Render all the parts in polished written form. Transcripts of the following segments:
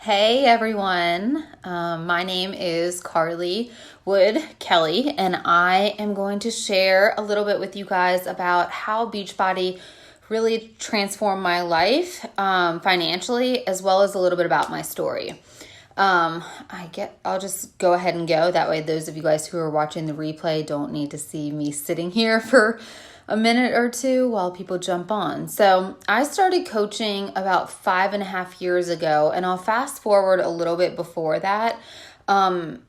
Hey everyone, my name is Carly Wood Kelly, and I am going to share a little bit with you guys about how Beachbody really transformed my life financially, as well as a little bit about my story. I'll just go ahead and go. That way, those of you guys who are watching the replay don't need to see me sitting here for a minute or two while people jump on. So I started coaching about 5.5 years ago, and I'll fast forward a little bit before that. 9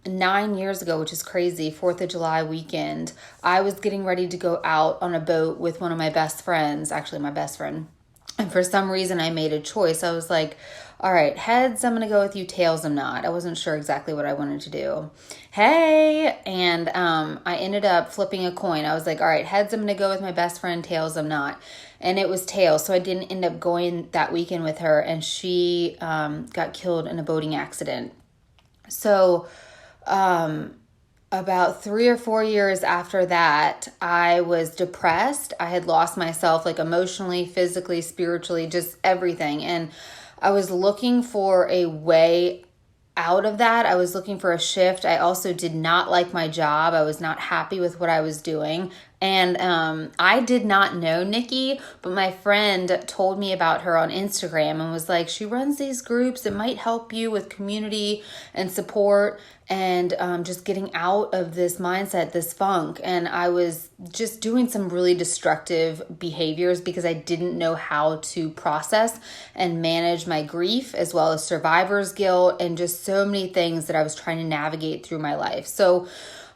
years ago, which is crazy, 4th of July weekend, I was getting ready to go out on a boat with one of my best friends, actually my best friend. And for some reason, I made a choice. I was like, all right, heads, I'm going to go with you. Tails, I'm not. I wasn't sure exactly what I wanted to do. Hey, and I ended up flipping a coin. I was like, all right, heads, I'm going to go with my best friend. Tails, I'm not. And it was tails. So I didn't end up going that weekend with her. And she got killed in a boating accident. So about 3 or 4 years after that, I was depressed. I had lost myself, like emotionally, physically, spiritually, just everything. And I was looking for a way out of that. I was looking for a shift. I also did not like my job. I was not happy with what I was doing. And I did not know Nikki, but my friend told me about her on Instagram and was like, she runs these groups. It might help you with community and support and just getting out of this mindset, this funk. And I was just doing some really destructive behaviors because I didn't know how to process and manage my grief, as well as survivor's guilt, and just so many things that I was trying to navigate through my life. So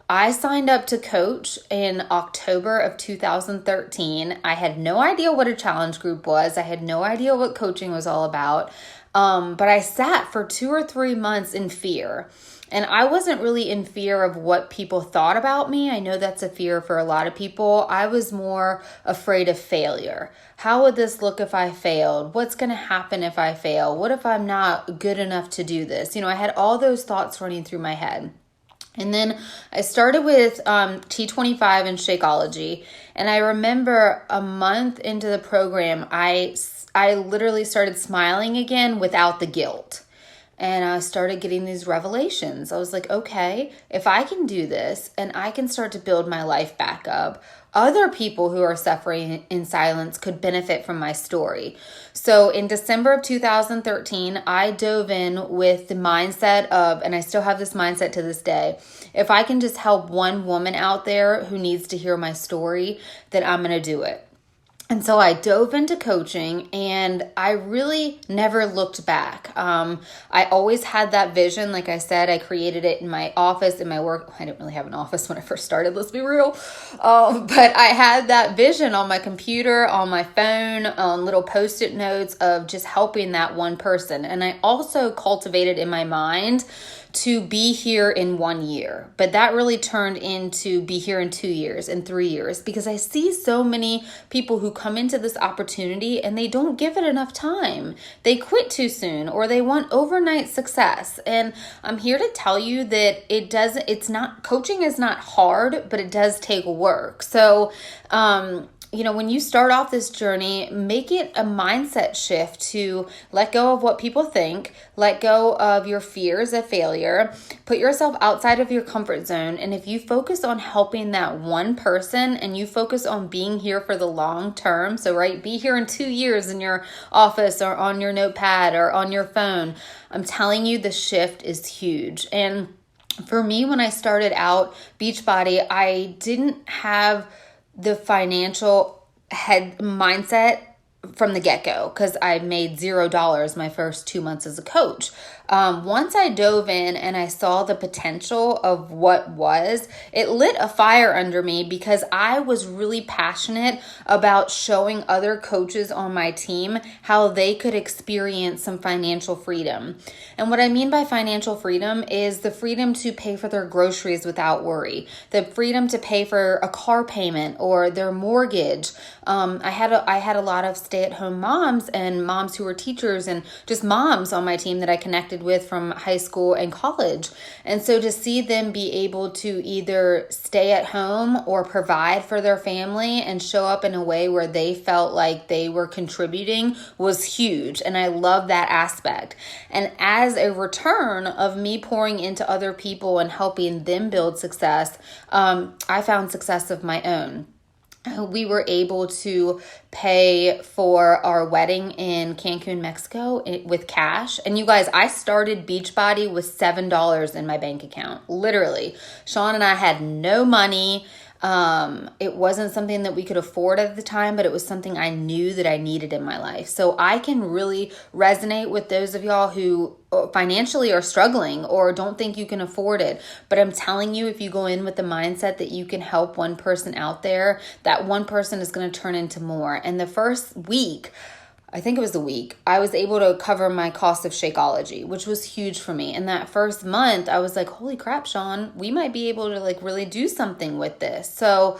I signed up to coach in October of 2013. I had no idea what a challenge group was. I had no idea what coaching was all about. But I sat for 2 or 3 months in fear. And I wasn't really in fear of what people thought about me. I know that's a fear for a lot of people. I was more afraid of failure. How would this look if I failed? What's going to happen if I fail? What if I'm not good enough to do this? I had all those thoughts running through my head. And then I started with T25 and Shakeology. And I remember a month into the program, I literally started smiling again without the guilt. And I started getting these revelations. I was like, okay, if I can do this and I can start to build my life back up, other people who are suffering in silence could benefit from my story. So in December of 2013, I dove in with the mindset of, and I still have this mindset to this day, if I can just help one woman out there who needs to hear my story, then I'm going to do it. And so I dove into coaching, and I really never looked back. I always had that vision. Like I said, I created it in my office, in my work. I didn't really have an office when I first started, let's be real. But I had that vision on my computer, on my phone, on little Post-it notes of just helping that one person. And I also cultivated in my mind to be here in 1 year. But that really turned into be here in 2 years and 3 years, because I see so many people who come into this opportunity and they don't give it enough time. They quit too soon, or they want overnight success. And I'm here to tell you that coaching is not hard, but it does take work. So, when you start off this journey, make it a mindset shift to let go of what people think, let go of your fears of failure, put yourself outside of your comfort zone. And if you focus on helping that one person and you focus on being here for the long term, so be here in 2 years in your office or on your notepad or on your phone, I'm telling you the shift is huge. And for me, when I started out Beachbody, I didn't have the financial head mindset from the get-go, because I made $0 my first 2 months as a coach. Once I dove in and I saw the potential of what was, it lit a fire under me, because I was really passionate about showing other coaches on my team how they could experience some financial freedom. And what I mean by financial freedom is the freedom to pay for their groceries without worry, the freedom to pay for a car payment or their mortgage. I had a lot of stay-at-home moms and moms who were teachers and just moms on my team that I connected connected with from high school and college. And so to see them be able to either stay at home or provide for their family and show up in a way where they felt like they were contributing was huge. And I love that aspect. And as a return of me pouring into other people and helping them build success, I found success of my own. We were able to pay for our wedding in Cancun, Mexico with cash. And you guys, I started Beachbody with $7 in my bank account. Literally. Sean and I had no money. It wasn't something that we could afford at the time, but it was something I knew that I needed in my life. So I can really resonate with those of y'all who financially are struggling or don't think you can afford it. But I'm telling you, if you go in with the mindset that you can help one person out there, that one person is going to turn into more. And the first week, I think it was the week, I was able to cover my cost of Shakeology, which was huge for me. And that first month, I was like, holy crap, Sean, we might be able to like really do something with this. So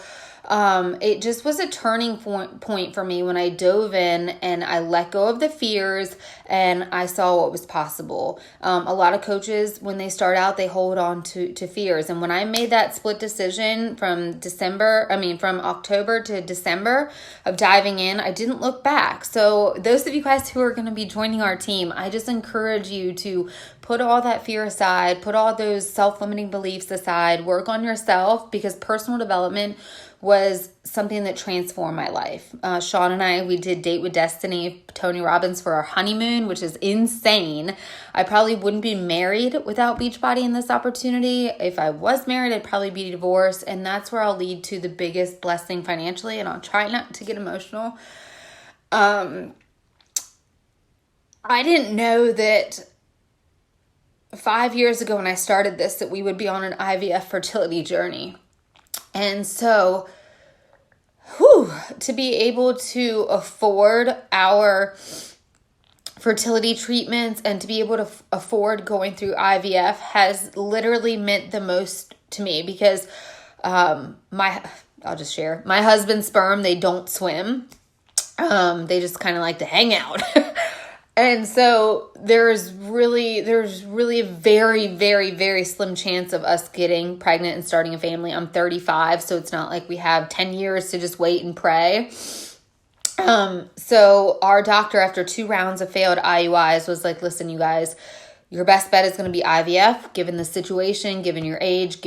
it just was a turning point for me when I dove in and I let go of the fears and I saw what was possible. A lot of coaches, when they start out, they hold on to fears. And when I made that split decision from October to December of diving in, I didn't look back. So those of you guys who are going to be joining our team, I just encourage you to put all that fear aside, put all those self-limiting beliefs aside, work on yourself, because personal development was something that transformed my life. Sean and I, we did Date with Destiny, Tony Robbins for our honeymoon, which is insane. I probably wouldn't be married without Beachbody and this opportunity. If I was married, I'd probably be divorced. And that's where I'll lead to the biggest blessing financially. And I'll try not to get emotional. I didn't know that 5 years ago when I started this, that we would be on an IVF fertility journey. And so, to be able to afford our fertility treatments and to be able to afford going through IVF has literally meant the most to me, because I'll just share, my husband's sperm, they don't swim. They just kind of like to hang out. And so there's really a very, very, very slim chance of us getting pregnant and starting a family. I'm 35, so it's not like we have 10 years to just wait and pray. So our doctor, after 2 rounds of failed IUIs, was like, listen, you guys, your best bet is going to be IVF, given the situation, given your age,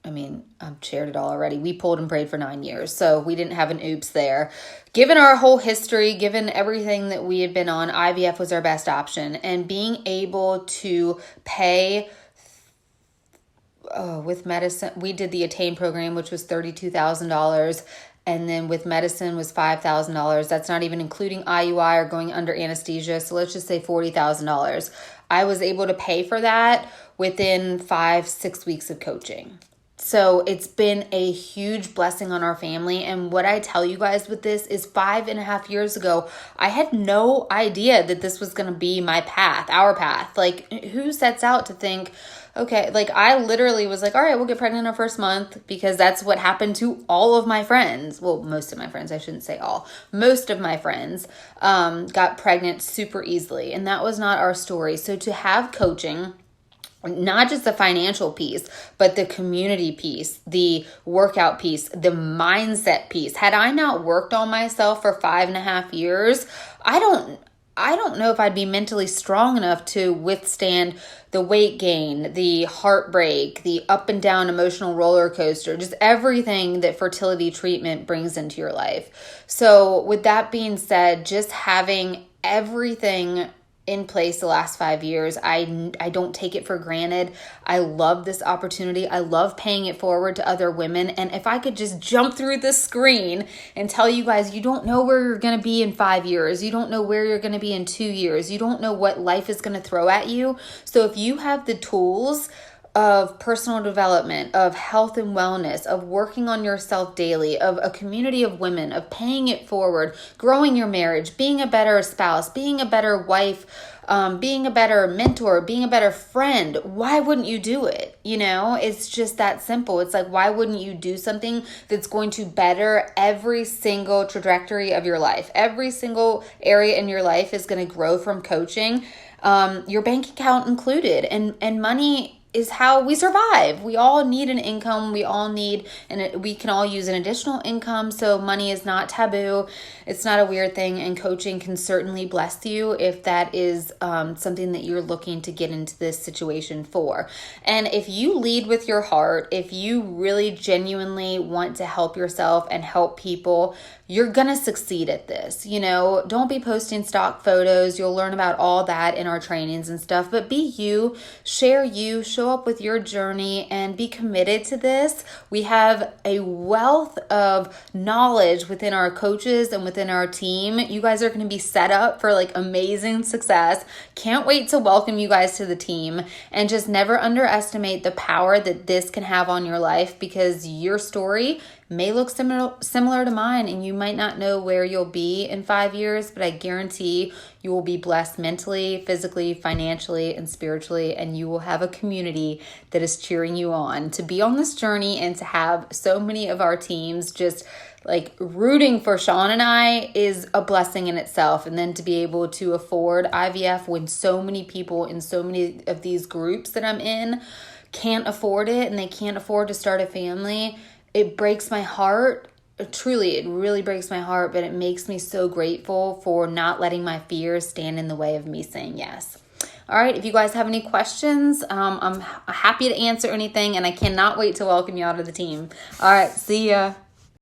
I've shared it all already. We pulled and prayed for 9 years, so we didn't have an oops there. Given our whole history, given everything that we had been on, IVF was our best option. And being able to pay with medicine, we did the Attain program, which was $32,000. And then with medicine was $5,000. That's not even including IUI or going under anesthesia. So let's just say $40,000. I was able to pay for that within 5-6 weeks of coaching. So it's been a huge blessing on our family. And what I tell you guys with this is 5.5 years ago, I had no idea that this was going to be my path, our path. Like, who sets out to think, okay, like I literally was like, all right, we'll get pregnant in our first month, because that's what happened to all of my friends. Well, most of my friends, I shouldn't say all. Most of my friends got pregnant super easily. And that was not our story. So to have coaching, not just the financial piece, but the community piece, the workout piece, the mindset piece. Had I not worked on myself for 5.5 years, I don't know if I'd be mentally strong enough to withstand the weight gain, the heartbreak, the up and down emotional roller coaster, just everything that fertility treatment brings into your life. So with that being said, just having everything in place the last 5 years, I don't take it for granted. I love this opportunity. I love paying it forward to other women. And if I could just jump through the screen and tell you guys, you don't know where you're going to be in 5 years. You don't know where you're going to be in 2 years. You don't know what life is going to throw at you. So if you have the tools, of personal development, of health and wellness, of working on yourself daily, of a community of women, of paying it forward, growing your marriage, being a better spouse, being a better wife, being a better mentor, being a better friend, why wouldn't you do it? You know, it's just that simple. It's like, why wouldn't you do something that's going to better every single trajectory of your life? Every single area in your life is going to grow from coaching, your bank account included, and money is how we survive. We all need an income. We all need, and we can all use an additional income. So money is not taboo. It's not a weird thing. And coaching can certainly bless you if that is something that you're looking to get into this situation for. And if you lead with your heart, if you really genuinely want to help yourself and help people, you're going to succeed at this. You know, don't be posting stock photos. You'll learn about all that in our trainings and stuff, but be you, share you, show up with your journey, and be committed to this. We have a wealth of knowledge within our coaches and within our team. You guys are going to be set up for like amazing success. Can't wait to welcome you guys to the team, and just never underestimate the power that this can have on your life, because your story may look similar to mine, and you might not know where you'll be in 5 years, but I guarantee you will be blessed mentally, physically, financially, and spiritually, and you will have a community that is cheering you on to be on this journey, and to have so many of our teams just like rooting for Sean and I is a blessing in itself. And then to be able to afford IVF when so many people in so many of these groups that I'm in can't afford it, and they can't afford to start a family, it breaks my heart. Truly, it really breaks my heart, but it makes me so grateful for not letting my fears stand in the way of me saying yes. All right, if you guys have any questions, I'm happy to answer anything, and I cannot wait to welcome you out of the team. All right, see ya.